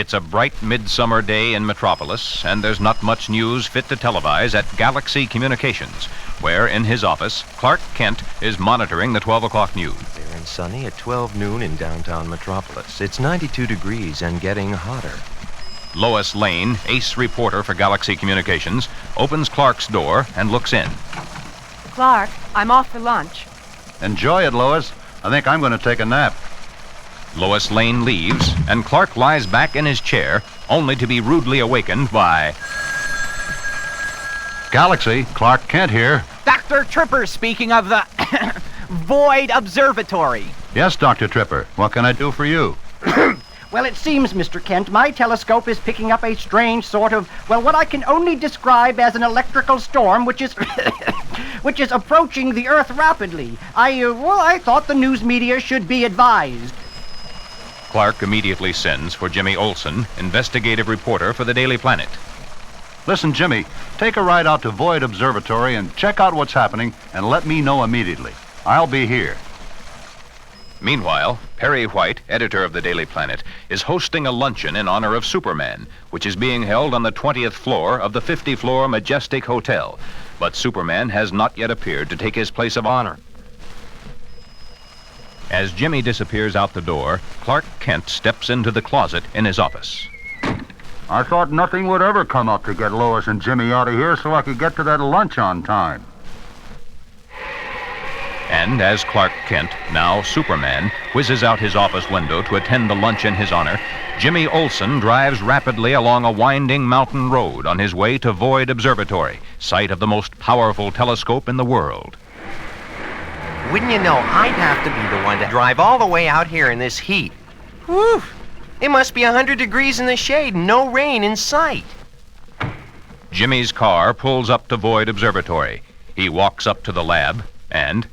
It's a bright midsummer day in Metropolis, and there's not much news fit to televise at Galaxy Communications, where in his office, Clark Kent is monitoring the 12 o'clock news. Fair and sunny at 12 noon in downtown Metropolis. It's 92 degrees and getting hotter. Lois Lane, ace reporter for Galaxy Communications, opens Clark's door and looks in. Clark, I'm off for lunch. Enjoy it, Lois. I think I'm going to take a nap. Lois Lane leaves, and Clark lies back in his chair, only to be rudely awakened by... Galaxy, Clark Kent here. Dr. Tripper speaking of the Void Observatory. Yes, Dr. Tripper. What can I do for you? Well, it seems, Mr. Kent, my telescope is picking up a strange sort of, what I can only describe as an electrical storm, which is which is approaching the Earth rapidly. I thought the news media should be advised. Clark immediately sends for Jimmy Olsen, investigative reporter for the Daily Planet. Listen, Jimmy, take a ride out to Void Observatory and check out what's happening and let me know immediately. I'll be here. Meanwhile, Perry White, editor of the Daily Planet, is hosting a luncheon in honor of Superman, which is being held on the 20th floor of the 50-floor Majestic Hotel. But Superman has not yet appeared to take his place of honor. As Jimmy disappears out the door, Clark Kent steps into the closet in his office. I thought nothing would ever come up to get Lois and Jimmy out of here so I could get to that lunch on time. And as Clark Kent, now Superman, whizzes out his office window to attend the lunch in his honor, Jimmy Olsen drives rapidly along a winding mountain road on his way to Void Observatory, site of the most powerful telescope in the world. Wouldn't you know, I'd have to be the one to drive all the way out here in this heat. Whew! It must be 100 degrees in the shade and no rain in sight. Jimmy's car pulls up to Void Observatory. He walks up to the lab, and...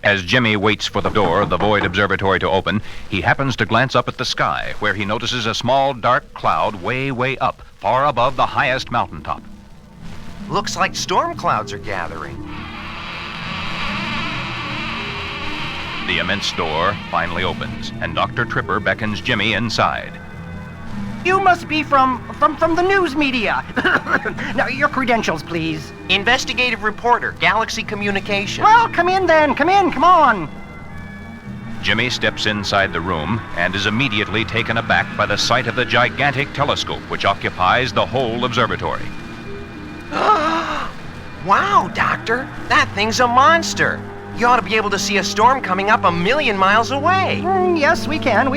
as Jimmy waits for the door of the Void Observatory to open, he happens to glance up at the sky, where he notices a small dark cloud way up, far above the highest mountaintop. Looks like storm clouds are gathering. The immense door finally opens, and Dr. Tripper beckons Jimmy inside. You must be from the news media. Now, your credentials, please. Investigative reporter, Galaxy Communications. Well, come in then. Come in, come on. Jimmy steps inside the room and is immediately taken aback by the sight of the gigantic telescope which occupies the whole observatory. Wow, Doctor, that thing's a monster. You ought to be able to see a storm coming up 1,000,000 miles away. Yes, we can.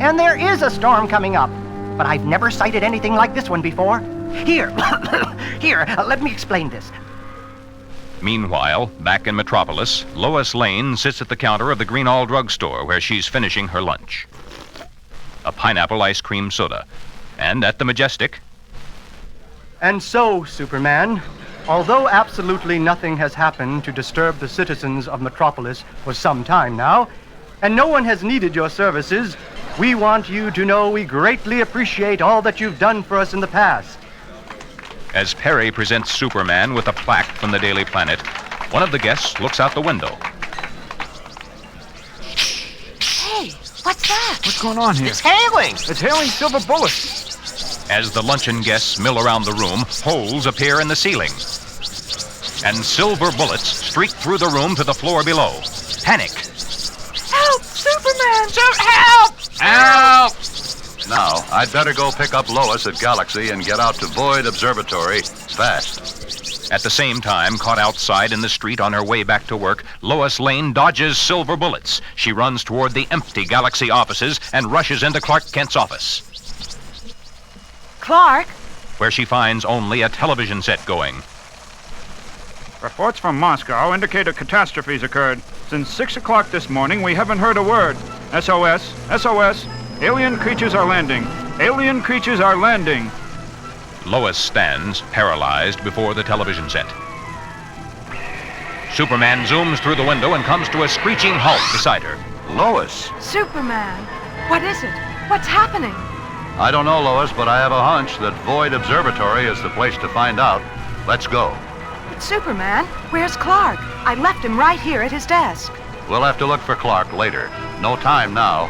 And there is a storm coming up. But I've never sighted anything like this one before. Here, let me explain this. Meanwhile, back in Metropolis, Lois Lane sits at the counter of the Greenall drugstore where she's finishing her lunch. A pineapple ice cream soda. And at the Majestic... And so, Superman, although absolutely nothing has happened to disturb the citizens of Metropolis for some time now, and no one has needed your services, we want you to know we greatly appreciate all that you've done for us in the past. As Perry presents Superman with a plaque from the Daily Planet, one of the guests looks out the window. Hey, what's that? What's going on here? It's hailing! It's hailing silver bullets. As the luncheon guests mill around the room, holes appear in the ceiling. And silver bullets streak through the room to the floor below. Panic. Help! Superman! Help! Help! Now, I'd better go pick up Lois at Galaxy and get out to Void Observatory fast. At the same time, caught outside in the street on her way back to work, Lois Lane dodges silver bullets. She runs toward the empty Galaxy offices and rushes into Clark Kent's office, Clark? where she finds only a television set going. Reports from Moscow indicate a catastrophe's occurred. Since 6 o'clock this morning, we haven't heard a word. SOS, SOS, alien creatures are landing. Alien creatures are landing. Lois stands, paralyzed, before the television set. Superman zooms through the window and comes to a screeching halt beside her. Lois. Superman, what is it? What's happening? I don't know, Lois, but I have a hunch that Void Observatory is the place to find out. Let's go. But Superman, where's Clark? I left him right here at his desk. We'll have to look for Clark later. No time now.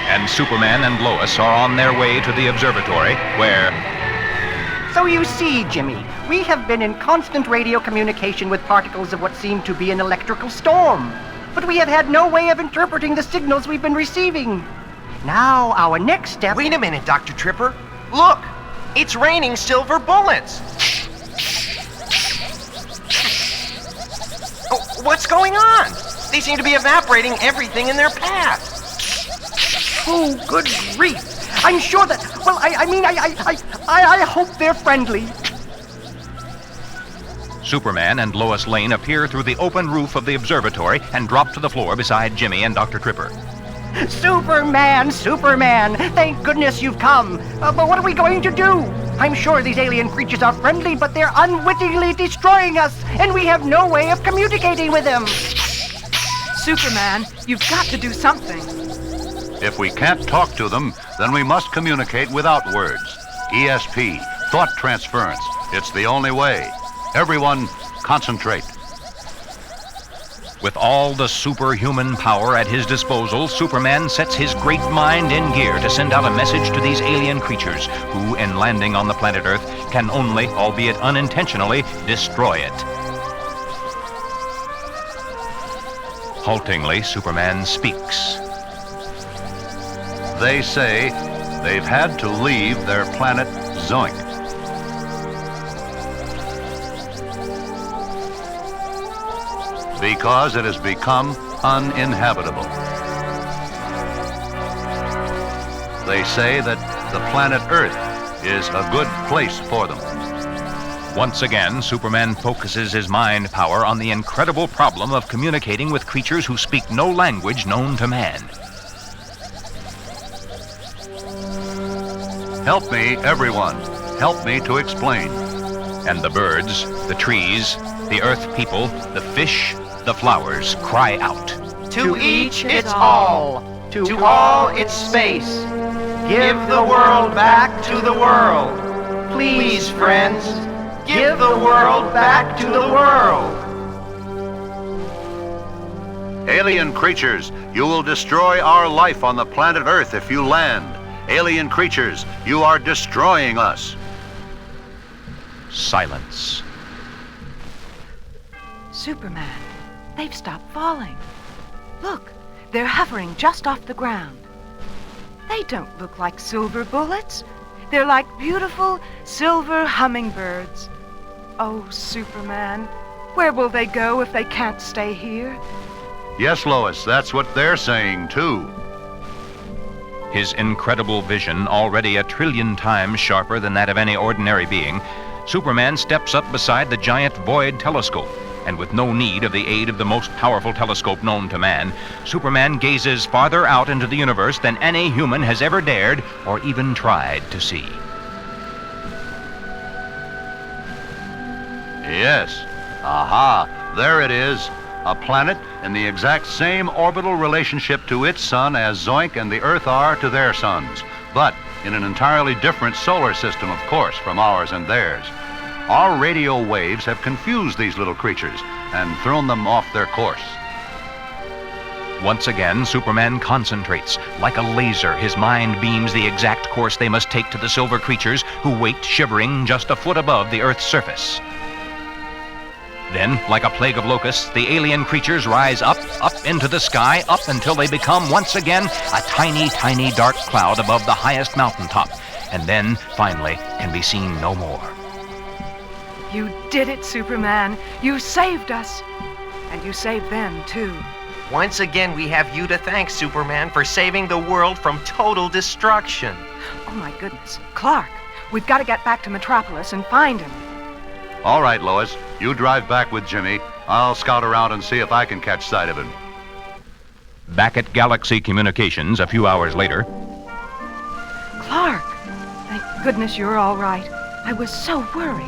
and Superman and Lois are on their way to the observatory, where So you see, Jimmy, we have been in constant radio communication with particles of what seem to be an electrical storm. But we have had no way of interpreting the signals we've been receiving. Now, our next step... Wait a minute, Dr. Tripper. Look! It's raining silver bullets! Oh, what's going on? They seem to be evaporating everything in their path. Oh, good grief. I'm sure that... Well, I hope they're friendly. Superman and Lois Lane appear through the open roof of the observatory and drop to the floor beside Jimmy and Dr. Tripper. Superman! Thank goodness you've come. But what are we going to do? I'm sure these alien creatures are friendly, but they're unwittingly destroying us, and we have no way of communicating with them. Superman, you've got to do something. If we can't talk to them, then we must communicate without words. ESP, thought transference. It's the only way. Everyone, concentrate. With all the superhuman power at his disposal, Superman sets his great mind in gear to send out a message to these alien creatures who, in landing on the planet Earth, can only, albeit unintentionally, destroy it. Haltingly, Superman speaks. They say they've had to leave their planet Zoink. Because it has become uninhabitable. They say that the planet Earth is a good place for them. Once again, Superman focuses his mind power on the incredible problem of communicating with creatures who speak no language known to man. Help me, everyone. Help me to explain. And the birds, the trees, the earth people, the fish, the flowers cry out. To each its all. To all its space. Give the world back to the world. Please, friends, give the world back to the world. Alien creatures, you will destroy our life on the planet Earth if you land. Alien creatures, you are destroying us. Silence. Superman, they've stopped falling. Look, they're hovering just off the ground. They don't look like silver bullets. They're like beautiful silver hummingbirds. Oh, Superman, where will they go if they can't stay here? Yes, Lois, that's what they're saying, too. His incredible vision, already 1 trillion times sharper than that of any ordinary being, Superman steps up beside the giant void telescope, and with no need of the aid of the most powerful telescope known to man, Superman gazes farther out into the universe than any human has ever dared or even tried to see. Yes. Aha, there it is. A planet in the exact same orbital relationship to its sun as Zoink and the Earth are to their suns, but in an entirely different solar system, of course, from ours and theirs. Our radio waves have confused these little creatures and thrown them off their course. Once again, Superman concentrates. Like a laser, his mind beams the exact course they must take to the silver creatures who wait shivering just a foot above the Earth's surface. Then, like a plague of locusts, the alien creatures rise up into the sky, up until they become once again a tiny, tiny dark cloud above the highest mountaintop, and then, finally, can be seen no more. You did it, Superman. You saved us. And you saved them, too. Once again, we have you to thank, Superman, for saving the world from total destruction. Oh, my goodness. Clark, we've got to get back to Metropolis and find him. All right, Lois, you drive back with Jimmy. I'll scout around and see if I can catch sight of him. Back at Galaxy Communications a few hours later. Clark, thank goodness you're all right. I was so worried.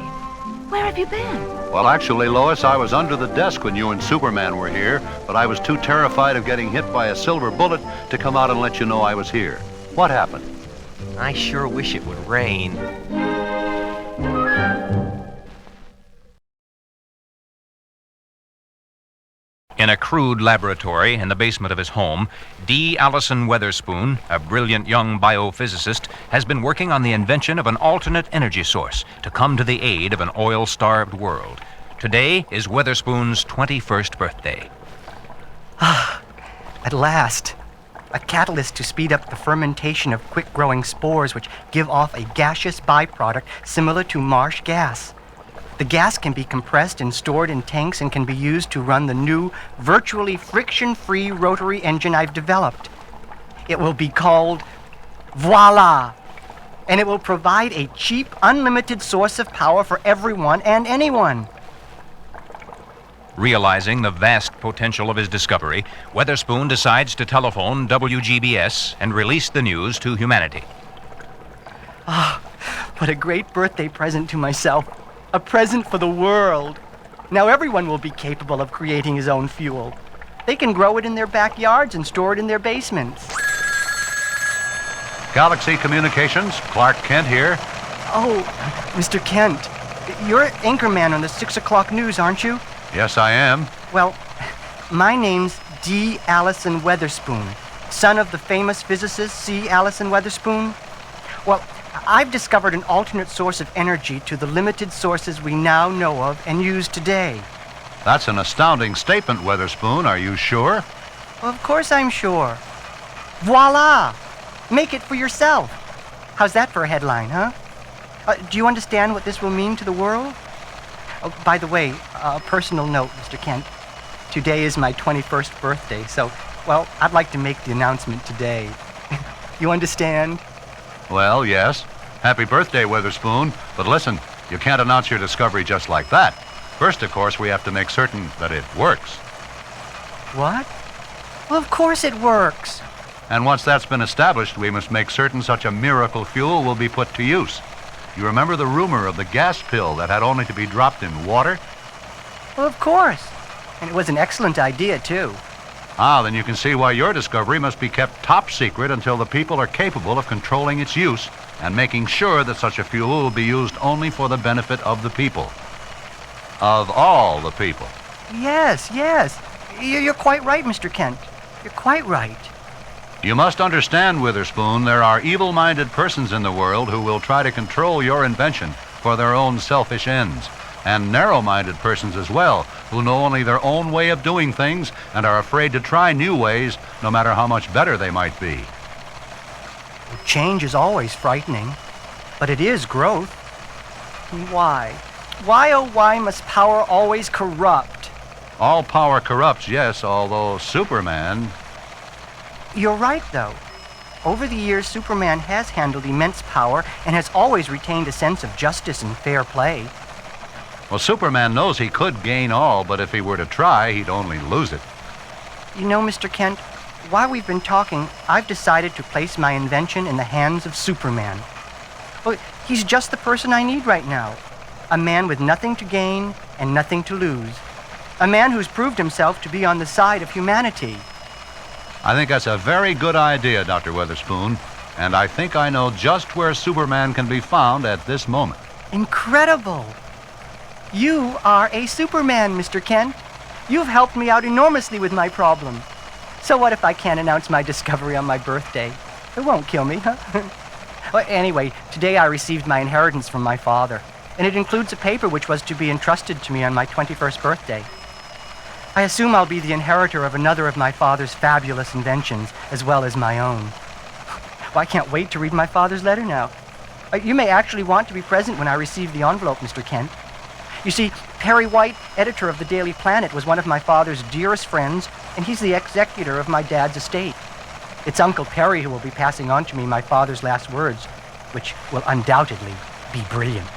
Where have you been? Well, actually, Lois, I was under the desk when you and Superman were here, but I was too terrified of getting hit by a silver bullet to come out and let you know I was here. What happened? I sure wish it would rain. In In a crude laboratory in the basement of his home, D. Allison Weatherspoon, a brilliant young biophysicist, has been working on the invention of an alternate energy source to come to the aid of an oil-starved world. Today is Weatherspoon's 21st birthday. At last. A catalyst to speed up the fermentation of quick-growing spores which give off a gaseous byproduct similar to marsh gas. The gas can be compressed and stored in tanks and can be used to run the new, virtually friction-free rotary engine I've developed. It will be called Voila! And it will provide a cheap, unlimited source of power for everyone and anyone. Realizing the vast potential of his discovery, Weatherspoon decides to telephone WGBS and release the news to humanity. What a great birthday present to myself. A present for the world. Now everyone will be capable of creating his own fuel. They can grow it in their backyards and store it in their basements. Galaxy Communications, Clark Kent here. Oh, Mr. Kent, you're anchorman on the 6 o'clock news, aren't you? Yes, I am. Well, my name's D. Allison Weatherspoon, son of the famous physicist C. Allison Weatherspoon. Well, I've discovered an alternate source of energy to the limited sources we now know of and use today. That's an astounding statement, Weatherspoon. Are you sure? Well, of course I'm sure. Voila! Make it for yourself. How's that for a headline, huh? Do you understand what this will mean to the world? Oh, by the way, a personal note, Mr. Kent. Today is my 21st birthday, so, well, I'd like to make the announcement today. You understand? Well, yes. Happy birthday, Weatherspoon. But listen, you can't announce your discovery just like that. First, of course, we have to make certain that it works. What? Well, of course it works. And once that's been established, we must make certain such a miracle fuel will be put to use. You remember the rumor of the gas pill that had only to be dropped in water? Well, of course. And it was an excellent idea, too. Then you can see why your discovery must be kept top secret until the people are capable of controlling its use and making sure that such a fuel will be used only for the benefit of the people. Of all the people. Yes. You're quite right, Mr. Kent. You're quite right. You must understand, Witherspoon, there are evil-minded persons in the world who will try to control your invention for their own selfish ends. And narrow-minded persons as well, who know only their own way of doing things and are afraid to try new ways, no matter how much better they might be. Change is always frightening, but it is growth. Why? Why, oh why must power always corrupt? All power corrupts, yes, although Superman... You're right, though. Over the years, Superman has handled immense power and has always retained a sense of justice and fair play. Well, Superman knows he could gain all, but if he were to try, he'd only lose it. You know, Mr. Kent, while we've been talking, I've decided to place my invention in the hands of Superman. Well, he's just the person I need right now. A man with nothing to gain and nothing to lose. A man who's proved himself to be on the side of humanity. I think that's a very good idea, Dr. Weatherspoon, and I think I know just where Superman can be found at this moment. Incredible! You are a Superman, Mr. Kent. You've helped me out enormously with my problem. So what if I can't announce my discovery on my birthday? It won't kill me, huh? Well, anyway, today I received my inheritance from my father, and it includes a paper which was to be entrusted to me on my 21st birthday. I assume I'll be the inheritor of another of my father's fabulous inventions, as well as my own. Well, I can't wait to read my father's letter now. You may actually want to be present when I receive the envelope, Mr. Kent. You see, Perry White, editor of the Daily Planet, was one of my father's dearest friends, and he's the executor of my dad's estate. It's Uncle Perry who will be passing on to me my father's last words, which will undoubtedly be brilliant.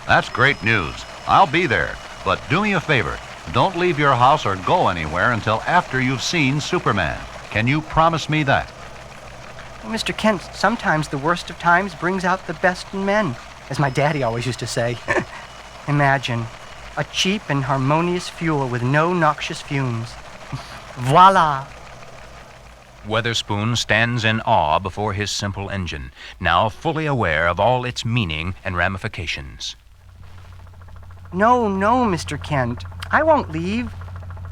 That's great news. I'll be there. But do me a favor. Don't leave your house or go anywhere until after you've seen Superman. Can you promise me that? Well, Mr. Kent, sometimes the worst of times brings out the best in men, as my daddy always used to say. Imagine, a cheap and harmonious fuel with no noxious fumes. Voila! Weatherspoon stands in awe before his simple engine, now fully aware of all its meaning and ramifications. No, Mr. Kent. I won't leave.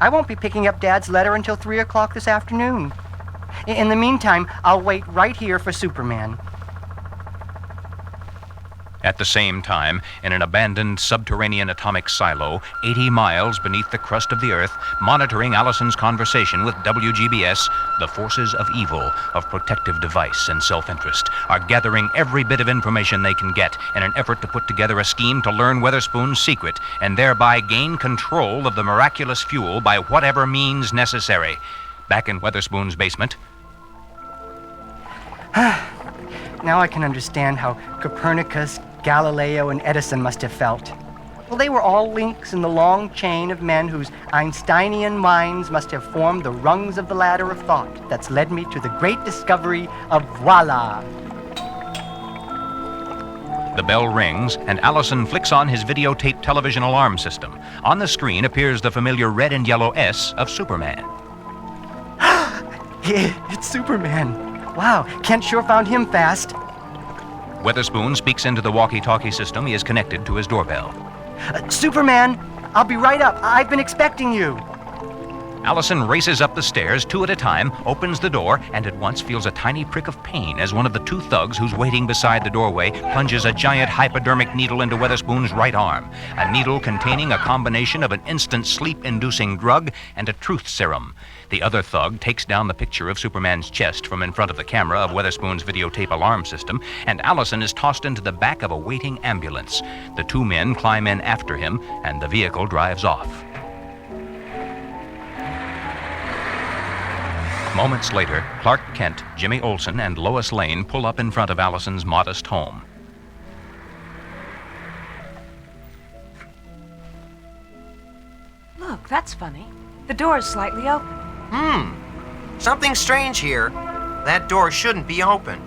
I won't be picking up Dad's letter until 3 o'clock this afternoon. In the meantime, I'll wait right here for Superman. At the same time, in an abandoned subterranean atomic silo, 80 miles beneath the crust of the Earth, monitoring Allison's conversation with WGBS, the forces of evil, of protective device and self-interest, are gathering every bit of information they can get in an effort to put together a scheme to learn Weatherspoon's secret and thereby gain control of the miraculous fuel by whatever means necessary. Back in Weatherspoon's basement. Now I can understand how Copernicus, Galileo, and Edison must have felt. Well, they were all links in the long chain of men whose Einsteinian minds must have formed the rungs of the ladder of thought that's led me to the great discovery of voila. The bell rings, and Allison flicks on his videotape television alarm system. On the screen appears the familiar red and yellow S of Superman. It's Superman. Wow, Kent sure found him fast. Weatherspoon speaks into the walkie-talkie system he is connected to his doorbell. Superman, I'll be right up. I've been expecting you. Allison races up the stairs 2 at a time, opens the door, and at once feels a tiny prick of pain as one of the 2 thugs who's waiting beside the doorway plunges a giant hypodermic needle into Weatherspoon's right arm, a needle containing a combination of an instant sleep-inducing drug and a truth serum. The other thug takes down the picture of Superman's chest from in front of the camera of Weatherspoon's videotape alarm system, and Allison is tossed into the back of a waiting ambulance. The 2 men climb in after him, and the vehicle drives off. Moments later, Clark Kent, Jimmy Olsen, and Lois Lane pull up in front of Allison's modest home. Look, that's funny. The door's slightly open. Something strange here. That door shouldn't be open.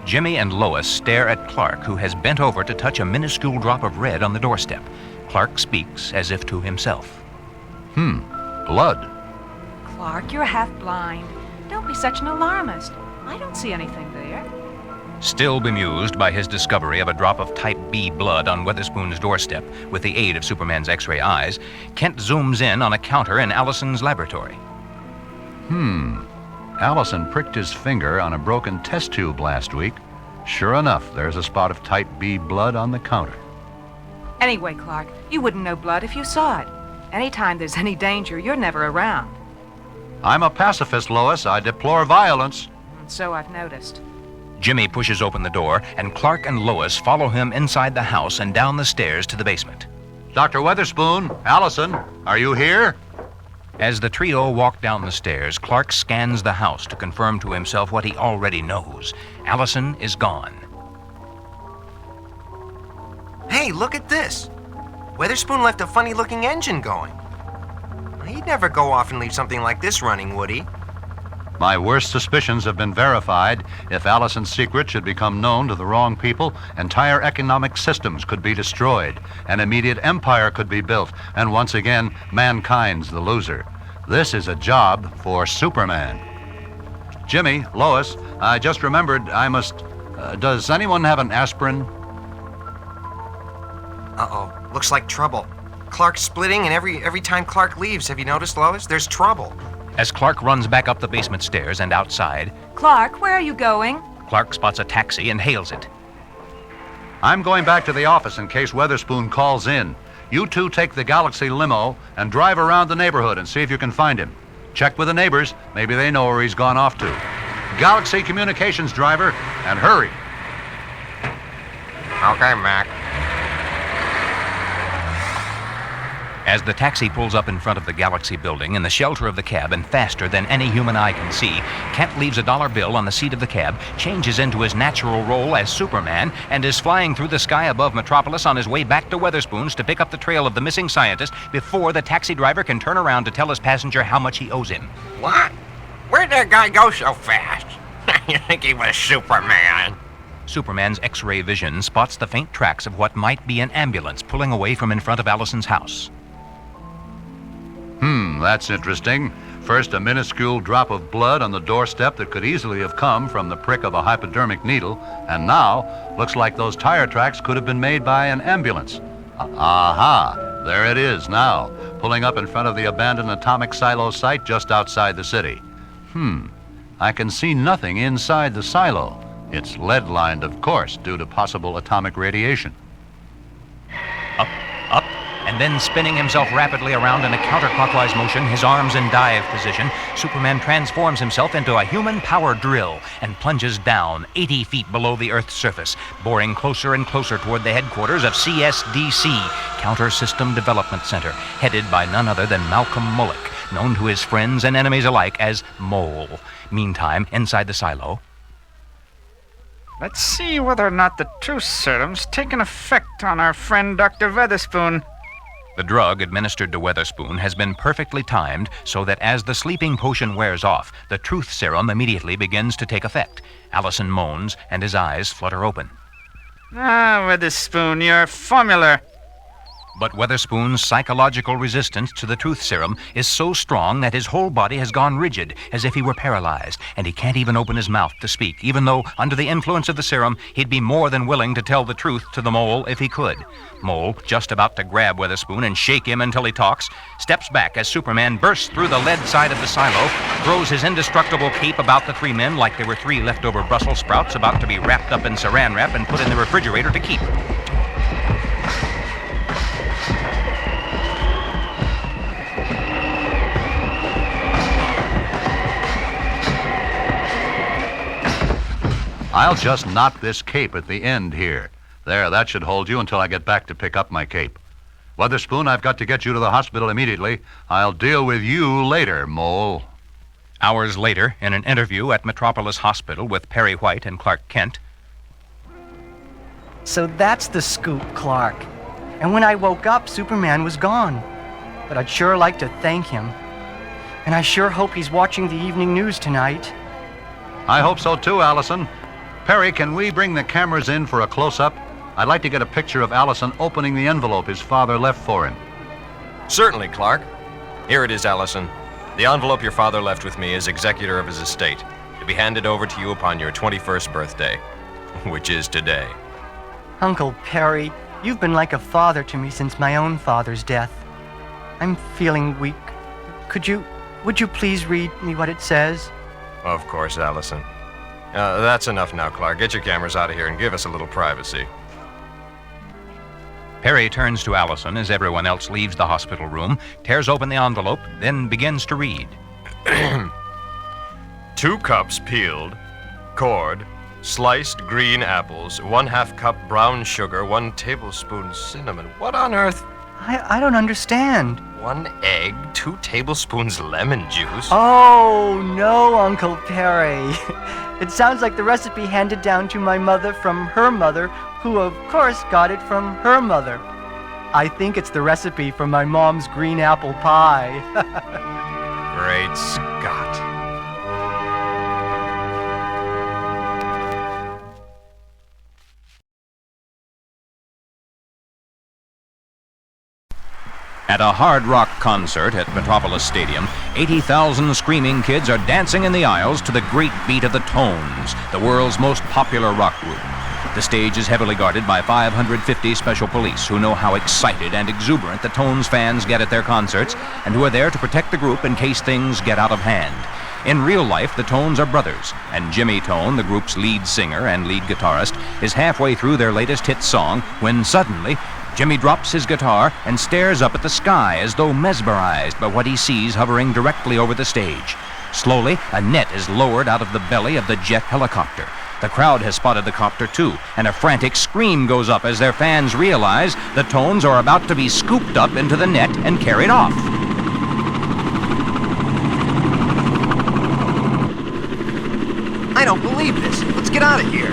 Jimmy and Lois stare at Clark, who has bent over to touch a minuscule drop of red on the doorstep. Clark speaks as if to himself. Blood. Clark, you're half blind. Don't be such an alarmist. I don't see anything there. Still bemused by his discovery of a drop of type B blood on Weatherspoon's doorstep with the aid of Superman's X-ray eyes, Kent zooms in on a counter in Allison's laboratory. Allison pricked his finger on a broken test tube last week. Sure enough, there's a spot of type B blood on the counter. Anyway, Clark, you wouldn't know blood if you saw it. Anytime there's any danger, you're never around. I'm a pacifist, Lois. I deplore violence. So I've noticed. Jimmy pushes open the door, and Clark and Lois follow him inside the house and down the stairs to the basement. Dr. Weatherspoon, Allison, are you here? As the trio walk down the stairs, Clark scans the house to confirm to himself what he already knows. Allison is gone. Hey, look at this. Weatherspoon left a funny-looking engine going. He'd never go off and leave something like this running, would he? My worst suspicions have been verified. If Allison's secret should become known to the wrong people, entire economic systems could be destroyed, an immediate empire could be built, and once again, mankind's the loser. This is a job for Superman. Jimmy, Lois, I just remembered I must... does anyone have an aspirin? Uh-oh, looks like trouble. Clark's splitting, and every time Clark leaves, have you noticed, Lois? There's trouble. As Clark runs back up the basement stairs and outside, Clark, where are you going? Clark spots a taxi and hails it. I'm going back to the office in case Weatherspoon calls in. You 2 take the Galaxy limo and drive around the neighborhood and see if you can find him. Check with the neighbors. Maybe they know where he's gone off to. Galaxy Communications driver, and hurry. Okay, Mac. As the taxi pulls up in front of the Galaxy building in the shelter of the cab and faster than any human eye can see, Kent leaves a $1 bill on the seat of the cab, changes into his natural role as Superman, and is flying through the sky above Metropolis on his way back to Weatherspoon's to pick up the trail of the missing scientist before the taxi driver can turn around to tell his passenger how much he owes him. What? Where'd that guy go so fast? You think he was Superman? Superman's X-ray vision spots the faint tracks of what might be an ambulance pulling away from in front of Allison's house. That's interesting. First, a minuscule drop of blood on the doorstep that could easily have come from the prick of a hypodermic needle, and now, looks like those tire tracks could have been made by an ambulance. Aha! There it is now, pulling up in front of the abandoned atomic silo site just outside the city. I can see nothing inside the silo. It's lead-lined, of course, due to possible atomic radiation. Up, and then spinning himself rapidly around in a counterclockwise motion, his arms in dive position, Superman transforms himself into a human power drill and plunges down 80 feet below the Earth's surface, boring closer and closer toward the headquarters of CSDC, Counter System Development Center, headed by none other than Malcolm Mullick, known to his friends and enemies alike as Mole. Meantime, inside the silo... Let's see whether or not the truth serum's taken effect on our friend Dr. Weatherspoon. The drug administered to Weatherspoon has been perfectly timed so that as the sleeping potion wears off, the truth serum immediately begins to take effect. Allison moans, and his eyes flutter open. Ah, Weatherspoon, your formula. But Weatherspoon's psychological resistance to the truth serum is so strong that his whole body has gone rigid, as if he were paralyzed, and he can't even open his mouth to speak, even though, under the influence of the serum, he'd be more than willing to tell the truth to the Mole if he could. Mole, just about to grab Weatherspoon and shake him until he talks, steps back as Superman bursts through the lead side of the silo, throws his indestructible cape about the three men like they were three leftover Brussels sprouts about to be wrapped up in saran wrap and put in the refrigerator to keep. I'll just knot this cape at the end here. There, that should hold you until I get back to pick up my cape. Weatherspoon, I've got to get you to the hospital immediately. I'll deal with you later, Mole. Hours later, in an interview at Metropolis Hospital with Perry White and Clark Kent. So that's the scoop, Clark. And when I woke up, Superman was gone. But I'd sure like to thank him. And I sure hope he's watching the evening news tonight. I hope so too, Allison. Perry, can we bring the cameras in for a close-up? I'd like to get a picture of Allison opening the envelope his father left for him. Certainly, Clark. Here it is, Allison. The envelope your father left with me as executor of his estate, to be handed over to you upon your 21st birthday, which is today. Uncle Perry, you've been like a father to me since my own father's death. I'm feeling weak. Would you please read me what it says? Of course, Allison. That's enough now, Clark. Get your cameras out of here and give us a little privacy. Perry turns to Allison as everyone else leaves the hospital room, tears open the envelope, then begins to read. 2 cups peeled, cored, sliced green apples, 1/2 cup brown sugar, 1 tablespoon cinnamon. What on earth? I don't understand. 1 egg, 2 tablespoons lemon juice. Oh, no, Uncle Perry. It sounds like the recipe handed down to my mother from her mother, who of course got it from her mother. I think it's the recipe for my mom's green apple pie. Great Scott. At a hard rock concert at Metropolis Stadium, 80,000 screaming kids are dancing in the aisles to the great beat of the Tones, the world's most popular rock group. The stage is heavily guarded by 550 special police who know how excited and exuberant the Tones fans get at their concerts and who are there to protect the group in case things get out of hand. In real life, the Tones are brothers, and Jimmy Tone, the group's lead singer and lead guitarist, is halfway through their latest hit song when suddenly Jimmy drops his guitar and stares up at the sky as though mesmerized by what he sees hovering directly over the stage. Slowly, a net is lowered out of the belly of the jet helicopter. The crowd has spotted the copter too, and a frantic scream goes up as their fans realize the Tones are about to be scooped up into the net and carried off. I don't believe this. Let's get out of here.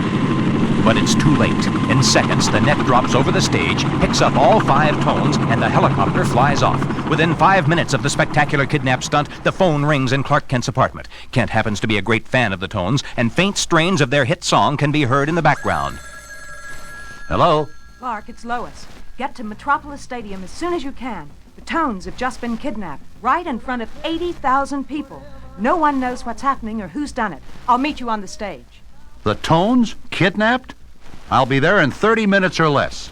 But it's too late. In seconds, the net drops over the stage, picks up all 5 Tones, and the helicopter flies off. Within 5 minutes of the spectacular kidnap stunt, the phone rings in Clark Kent's apartment. Kent happens to be a great fan of the Tones, and faint strains of their hit song can be heard in the background. Hello? Clark, it's Lois. Get to Metropolis Stadium as soon as you can. The Tones have just been kidnapped, right in front of 80,000 people. No one knows what's happening or who's done it. I'll meet you on the stage. The Tones? Kidnapped? I'll be there in 30 minutes or less.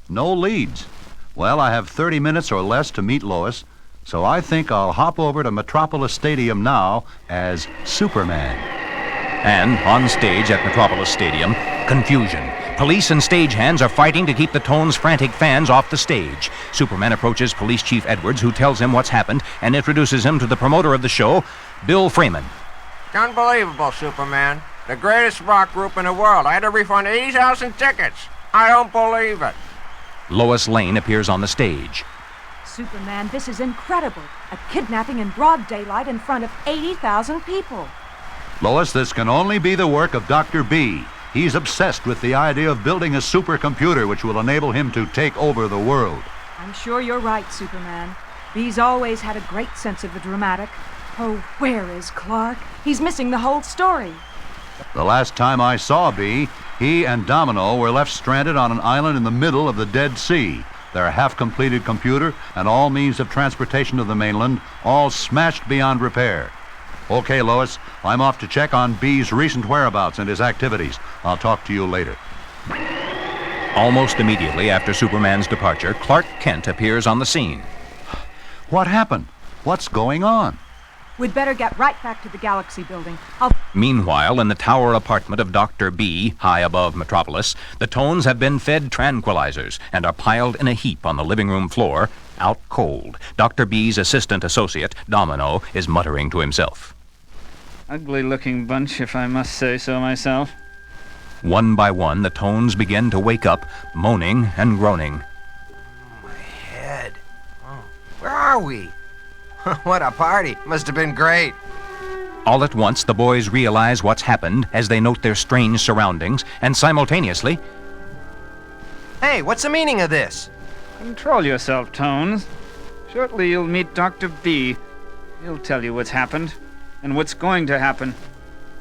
No leads. Well, I have 30 minutes or less to meet Lois, so I think I'll hop over to Metropolis Stadium now as Superman. And on stage at Metropolis Stadium, confusion. Police and stagehands are fighting to keep the Tones' frantic fans off the stage. Superman approaches Police Chief Edwards, who tells him what's happened and introduces him to the promoter of the show, Bill Freeman. Unbelievable, Superman. The greatest rock group in the world. I had to refund 80,000 tickets. I don't believe it. Lois Lane appears on the stage. Superman, this is incredible. A kidnapping in broad daylight in front of 80,000 people. Lois, this can only be the work of Dr. B. He's obsessed with the idea of building a supercomputer which will enable him to take over the world. I'm sure you're right, Superman. B's always had a great sense of the dramatic. Oh, where is Clark? He's missing the whole story. The last time I saw B, he and Domino were left stranded on an island in the middle of the Dead Sea. Their half-completed computer and all means of transportation to the mainland all smashed beyond repair. Okay, Lois, I'm off to check on B's recent whereabouts and his activities. I'll talk to you later. Almost immediately after Superman's departure, Clark Kent appears on the scene. What happened? What's going on? We'd better get right back to the Galaxy building. Meanwhile, in the tower apartment of Dr. B, high above Metropolis, the Tones have been fed tranquilizers and are piled in a heap on the living room floor, out cold. Dr. B's assistant associate, Domino, is muttering to himself. Ugly-looking bunch, if I must say so myself. One by one, the Tones begin to wake up, moaning and groaning. My head. Oh, where are we? What a party. Must have been great. All at once, the boys realize what's happened as they note their strange surroundings, and simultaneously... Hey, what's the meaning of this? Control yourself, Tones. Shortly you'll meet Dr. B. He'll tell you what's happened, and what's going to happen.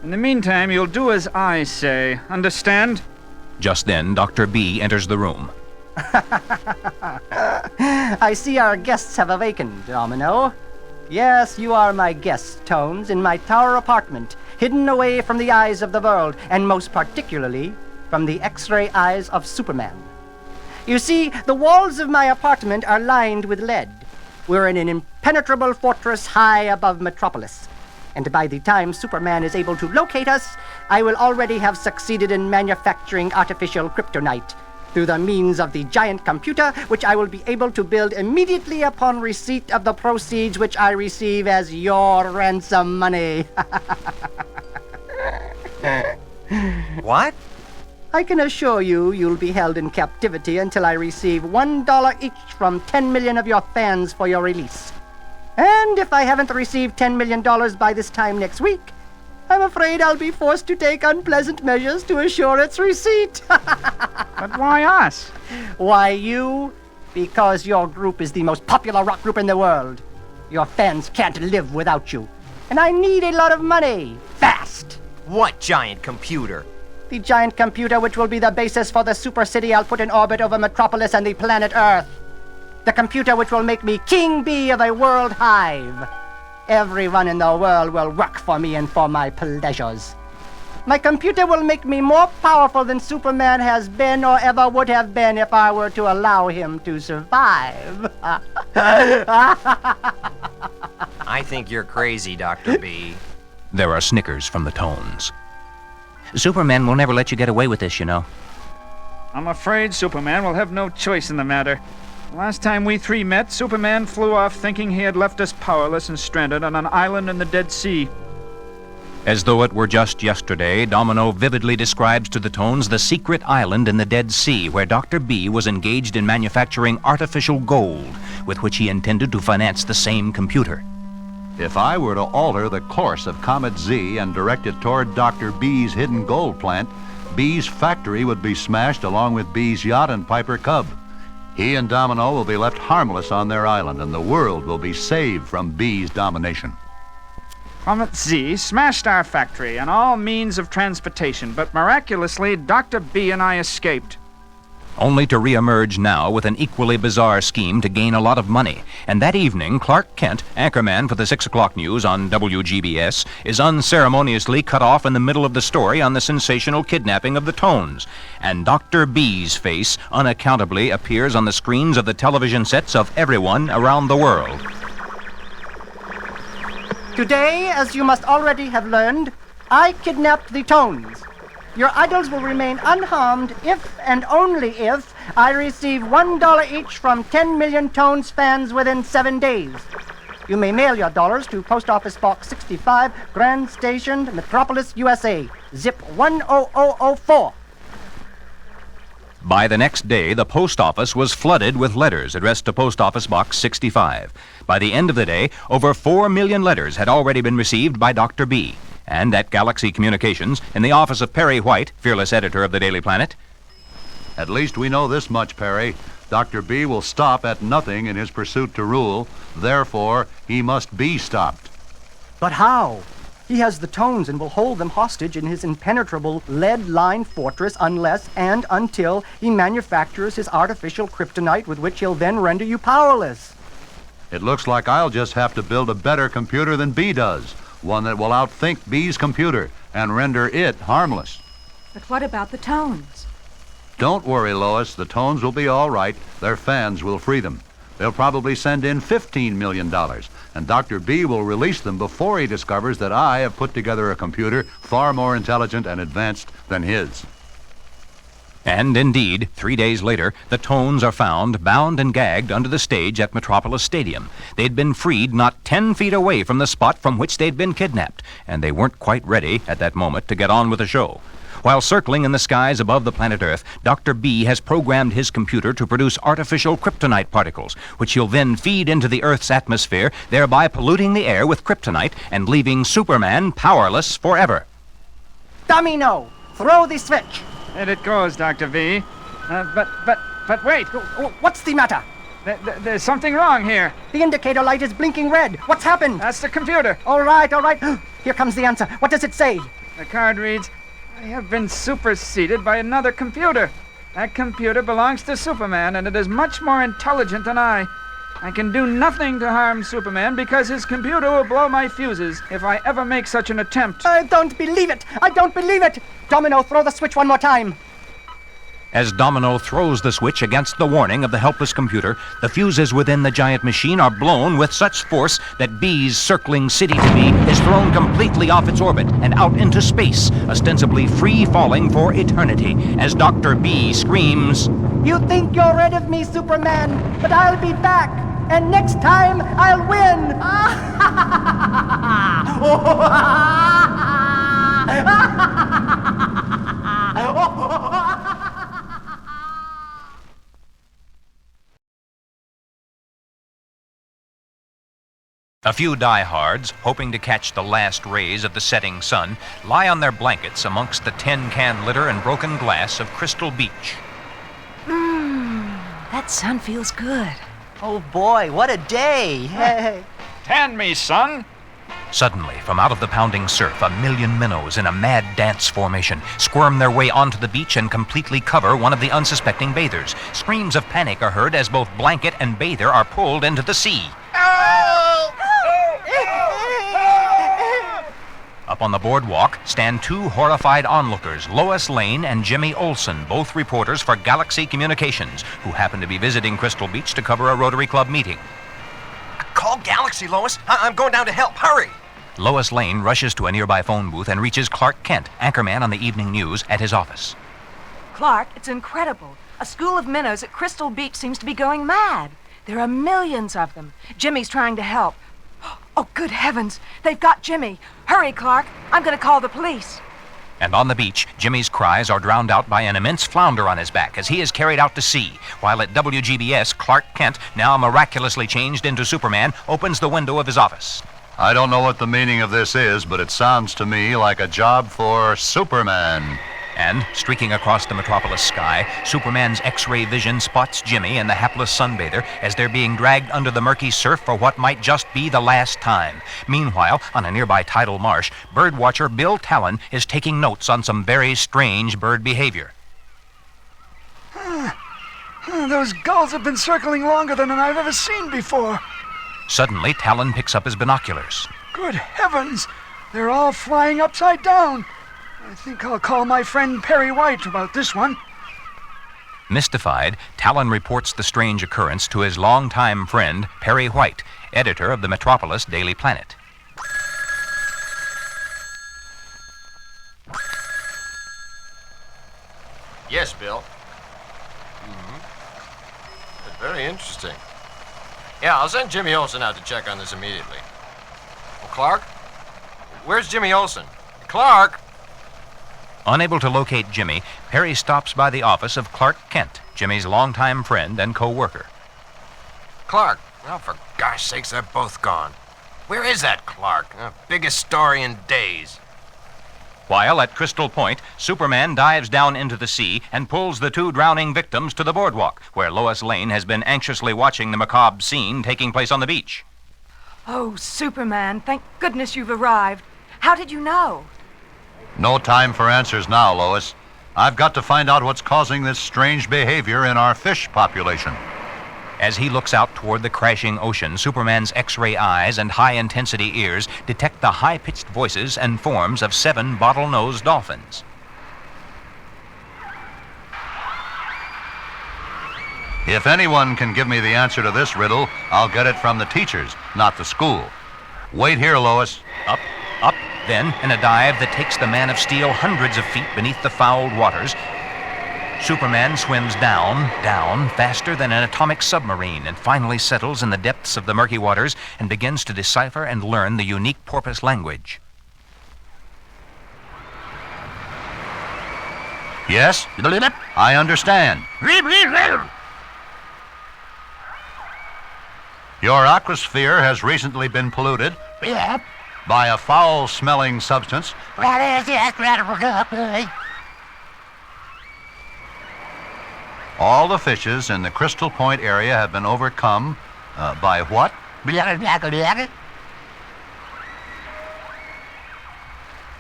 In the meantime, you'll do as I say. Understand? Just then, Dr. B enters the room. I see our guests have awakened, Domino. Yes, you are my guests, Tones, in my tower apartment, hidden away from the eyes of the world, and most particularly from the X-ray eyes of Superman. You see, the walls of my apartment are lined with lead. We're in an impenetrable fortress high above Metropolis. And by the time Superman is able to locate us, I will already have succeeded in manufacturing artificial kryptonite through the means of the giant computer, which I will be able to build immediately upon receipt of the proceeds which I receive as your ransom money. What? I can assure you you'll be held in captivity until I receive $1 each from 10 million of your fans for your release. And if I haven't received $10 million by this time next week, I'm afraid I'll be forced to take unpleasant measures to assure its receipt. But why us? Why you? Because your group is the most popular rock group in the world. Your fans can't live without you. And I need a lot of money. Fast. What giant computer? The giant computer which will be the basis for the super city I'll put in orbit over Metropolis and the planet Earth. The computer which will make me King Bee of a world hive. Everyone in the world will work for me and for my pleasures. My computer will make me more powerful than Superman has been or ever would have been if I were to allow him to survive. I think you're crazy, Dr. B. There are snickers from the Tones. Superman will never let you get away with this, you know. I'm afraid Superman will have no choice in the matter. Last time we three met, Superman flew off thinking he had left us powerless and stranded on an island in the Dead Sea. As though it were just yesterday, Domino vividly describes to the Tones the secret island in the Dead Sea where Dr. B was engaged in manufacturing artificial gold with which he intended to finance the same computer. If I were to alter the course of Comet Z and direct it toward Dr. B's hidden gold plant, B's factory would be smashed along with B's yacht and Piper Cub. He and Domino will be left harmless on their island, and the world will be saved from B's domination. Comet Z smashed our factory and all means of transportation, but miraculously, Dr. B and I escaped. only to reemerge now with an equally bizarre scheme to gain a lot of money. And that evening, Clark Kent, anchorman for the 6 o'clock news on WGBS, is unceremoniously cut off in the middle of the story on the sensational kidnapping of the Tones. And Dr. B's face unaccountably appears on the screens of the television sets of everyone around the world. Today, as you must already have learned, I kidnapped the Tones. Your idols will remain unharmed if and only if I receive $1 each from 10 million Tones fans within 7 days. You may mail your dollars to Post Office Box 65, Grand Station, Metropolis, USA. Zip 10004. By the next day, the post office was flooded with letters addressed to Post Office Box 65. By the end of the day, over 4 million letters had already been received by Dr. B. And at Galaxy Communications, in the office of Perry White, fearless editor of the Daily Planet. At least we know this much, Perry. Dr. B will stop at nothing in his pursuit to rule. Therefore, he must be stopped. But how? He has the Tones and will hold them hostage in his impenetrable lead-lined fortress unless and until he manufactures his artificial kryptonite with which he'll then render you powerless. It looks like I'll just have to build a better computer than B does. One that will outthink B's computer and render it harmless. But what about the Tones? Don't worry, Lois. The Tones will be all right. Their fans will free them. They'll probably send in $15 million, and Dr. B will release them before he discovers that I have put together a computer far more intelligent and advanced than his. And indeed, 3 days later, the Tones are found bound and gagged under the stage at Metropolis Stadium. They'd been freed not 10 feet away from the spot from which they'd been kidnapped, and they weren't quite ready at that moment to get on with the show. While circling in the skies above the planet Earth, Dr. B has programmed his computer to produce artificial kryptonite particles, which he'll then feed into the Earth's atmosphere, thereby polluting the air with kryptonite and leaving Superman powerless forever. Domino! Throw the switch! There it goes, Dr. V. But wait. What's the matter? There's something wrong here. The indicator light is blinking red. What's happened? That's the computer. All right. Here comes the answer. What does it say? The card reads, I have been superseded by another computer. That computer belongs to Superman, and it is much more intelligent than I. I can do nothing to harm Superman because his computer will blow my fuses if I ever make such an attempt. I don't believe it! Domino, throw the switch one more time. As Domino throws the switch against the warning of the helpless computer, the fuses within the giant machine are blown with such force that B's circling city-to-be is thrown completely off its orbit and out into space, ostensibly free-falling for eternity, as Dr. B screams, You think you're rid of me, Superman, but I'll be back, and next time I'll win! A few diehards, hoping to catch the last rays of the setting sun, lie on their blankets amongst the tin-can litter and broken glass of Crystal Beach. That sun feels good. Oh boy, what a day! Hey. Tan me, son. Suddenly, from out of the pounding surf, 1 million minnows in a mad dance formation squirm their way onto the beach and completely cover one of the unsuspecting bathers. Screams of panic are heard as both blanket and bather are pulled into the sea. Up on the boardwalk stand two horrified onlookers, Lois Lane and Jimmy Olsen, both reporters for Galaxy Communications, who happen to be visiting Crystal Beach to cover a Rotary Club meeting. Call Galaxy, Lois. I'm going down to help. Hurry! Lois Lane rushes to a nearby phone booth and reaches Clark Kent, anchorman on the evening news, at his office. Clark, it's incredible. A school of minnows at Crystal Beach seems to be going mad. There are millions of them. Jimmy's trying to help. Oh, good heavens. They've got Jimmy. Hurry, Clark. I'm going to call the police. And on the beach, Jimmy's cries are drowned out by an immense flounder on his back as he is carried out to sea, while at WGBS, Clark Kent, now miraculously changed into Superman, opens the window of his office. I don't know what the meaning of this is, but it sounds to me like a job for Superman. And, streaking across the metropolis sky, Superman's X-ray vision spots Jimmy and the hapless sunbather as they're being dragged under the murky surf for what might just be the last time. Meanwhile, on a nearby tidal marsh, birdwatcher Bill Talon is taking notes on some very strange bird behavior. Those gulls have been circling longer than I've ever seen before. Suddenly, Talon picks up his binoculars. Good heavens! They're all flying upside down. I think I'll call my friend Perry White about this one. Mystified, Talon reports the strange occurrence to his longtime friend, Perry White, editor of the Metropolis Daily Planet. Yes, Bill. Very interesting. Yeah, I'll send Jimmy Olsen out to check on this immediately. Well, Clark? Where's Jimmy Olsen? Clark? Unable to locate Jimmy, Perry stops by the office of Clark Kent, Jimmy's longtime friend and co-worker. Clark? Oh, for gosh sakes, they're both gone. Where is that Clark? Biggest story in days. While at Crystal Point, Superman dives down into the sea and pulls the 2 drowning victims to the boardwalk, where Lois Lane has been anxiously watching the macabre scene taking place on the beach. Oh, Superman, thank goodness you've arrived. How did you know? No time for answers now, Lois. I've got to find out what's causing this strange behavior in our fish population. As he looks out toward the crashing ocean, Superman's X-ray eyes and high-intensity ears detect the high-pitched voices and forms of 7 bottlenose dolphins. If anyone can give me the answer to this riddle, I'll get it from the teachers, not the school. Wait here, Lois. Up, then, in a dive that takes the Man of Steel hundreds of feet beneath the fouled waters, Superman swims down, faster than an atomic submarine, and finally settles in the depths of the murky waters and begins to decipher and learn the unique porpoise language. Yes? I understand. Your aquasphere has recently been polluted by a foul-smelling substance. All the fishes in the Crystal Point area have been overcome by what?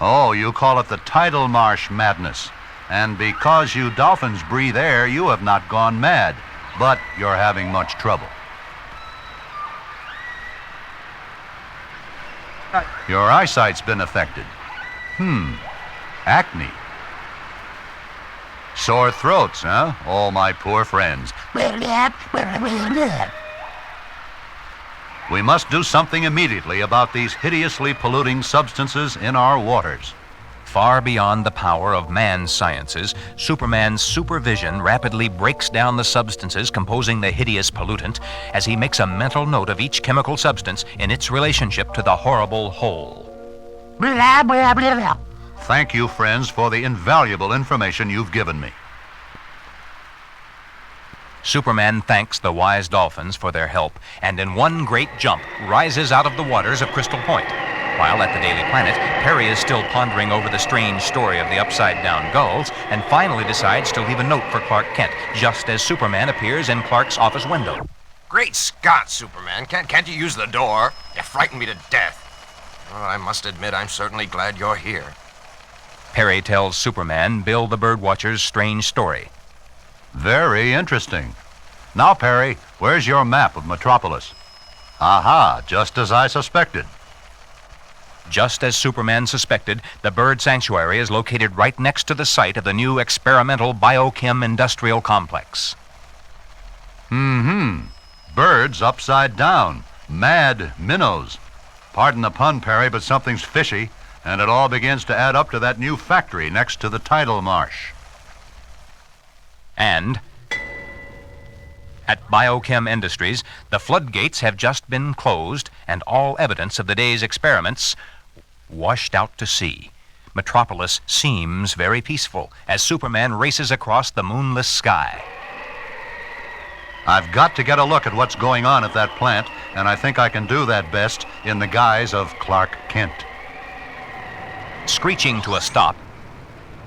Oh, you call it the tidal marsh madness. And because you dolphins breathe air, you have not gone mad, but you're having much trouble. Your eyesight's been affected. Acne. Sore throats, huh? Oh, my poor friends. We must do something immediately about these hideously polluting substances in our waters. Far beyond the power of man's sciences, Superman's supervision rapidly breaks down the substances composing the hideous pollutant as he makes a mental note of each chemical substance in its relationship to the horrible whole. Thank you, friends, for the invaluable information you've given me. Superman thanks the wise dolphins for their help and in one great jump rises out of the waters of Crystal Point. While at the Daily Planet, Perry is still pondering over the strange story of the upside-down gulls and finally decides to leave a note for Clark Kent just as Superman appears in Clark's office window. Great Scott, Superman. Can't you use the door? You frightened me to death. Well, I must admit, I'm certainly glad you're here. Perry tells Superman Bill the Birdwatcher's strange story. Very interesting. Now, Perry, where's your map of Metropolis? Aha, just as I suspected. Just as Superman suspected, the bird sanctuary is located right next to the site of the new experimental biochem industrial complex. Birds upside down. Mad minnows. Pardon the pun, Perry, but something's fishy, and it all begins to add up to that new factory next to the Tidal marsh. And at Biochem Industries, the floodgates have just been closed and all evidence of the day's experiments washed out to sea. Metropolis seems very peaceful as Superman races across the moonless sky. I've got to get a look at what's going on at that plant, and I think I can do that best in the guise of Clark Kent. Screeching to a stop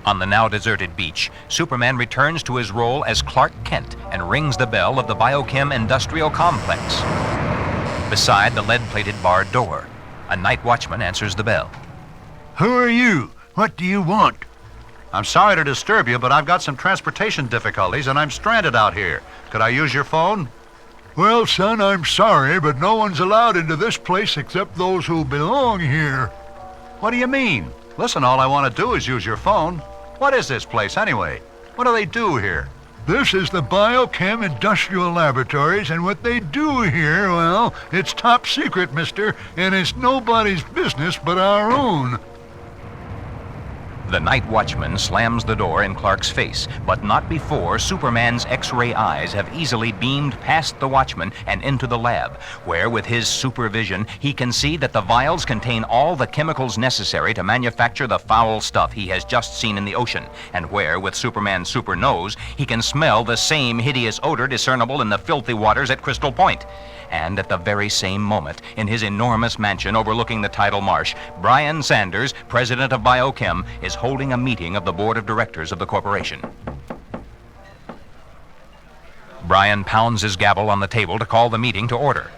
on the now deserted beach, Superman returns to his role as Clark Kent and rings the bell of the Biochem Industrial Complex. Beside the lead-plated barred door, a night watchman answers the bell. Who are you? What do you want? I'm sorry to disturb you, but I've got some transportation difficulties and I'm stranded out here. Could I use your phone? Well, son, I'm sorry, but no one's allowed into this place except those who belong here. What do you mean? Listen, all I want to do is use your phone. What is this place anyway? What do they do here? This is the Biochem Industrial Laboratories, and what they do here, well, it's top secret, mister, and it's nobody's business but our own. The night watchman slams the door in Clark's face, but not before Superman's X-ray eyes have easily beamed past the watchman and into the lab, where with his supervision he can see that the vials contain all the chemicals necessary to manufacture the foul stuff he has just seen in the ocean, and where with Superman's super nose he can smell the same hideous odor discernible in the filthy waters at Crystal Point. And at the very same moment, in his enormous mansion overlooking the Tidal marsh, Brian Sanders, president of Biochem, is holding a meeting of the board of directors of the corporation. Brian pounds his gavel on the table to call the meeting to order.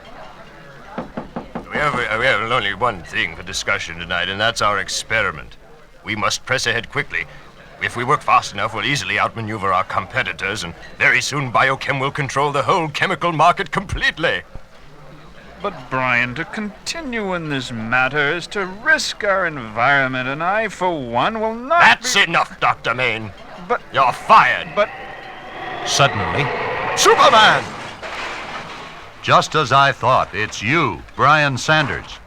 We have only one thing for discussion tonight, and that's our experiment. We must press ahead quickly. If we work fast enough, we'll easily outmaneuver our competitors, and very soon Biochem will control the whole chemical market completely. But, Brian, to continue in this matter is to risk our environment, and I, for one, will not. That's enough, Dr. Main. But you're fired. But suddenly, Superman! Just as I thought, it's you, Brian Sanders.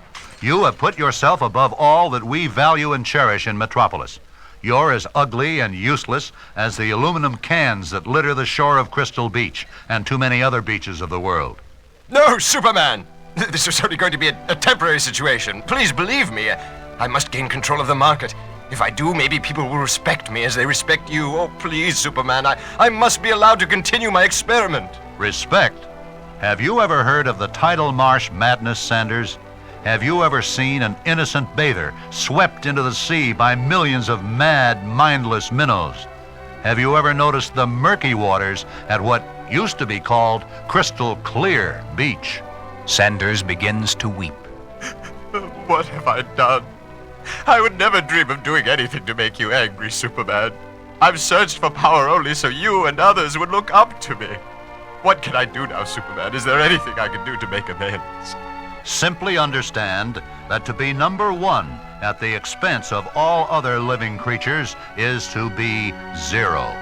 You have put yourself above all that we value and cherish in Metropolis. You're as ugly and useless as the aluminum cans that litter the shore of Crystal Beach and too many other beaches of the world. No, Superman! This is only going to be a temporary situation. Please believe me. I must gain control of the market. If I do, maybe people will respect me as they respect you. Oh, please, Superman. I must be allowed to continue my experiment. Respect? Have you ever heard of the Tidal marsh madness, Sanders? Have you ever seen an innocent bather swept into the sea by millions of mad, mindless minnows? Have you ever noticed the murky waters at what used to be called Crystal Clear Beach? Sanders begins to weep. What have I done? I would never dream of doing anything to make you angry, Superman. I've searched for power only so you and others would look up to me. What can I do now, Superman? Is there anything I can do to make amends? Simply understand that to be number one at the expense of all other living creatures is to be zero.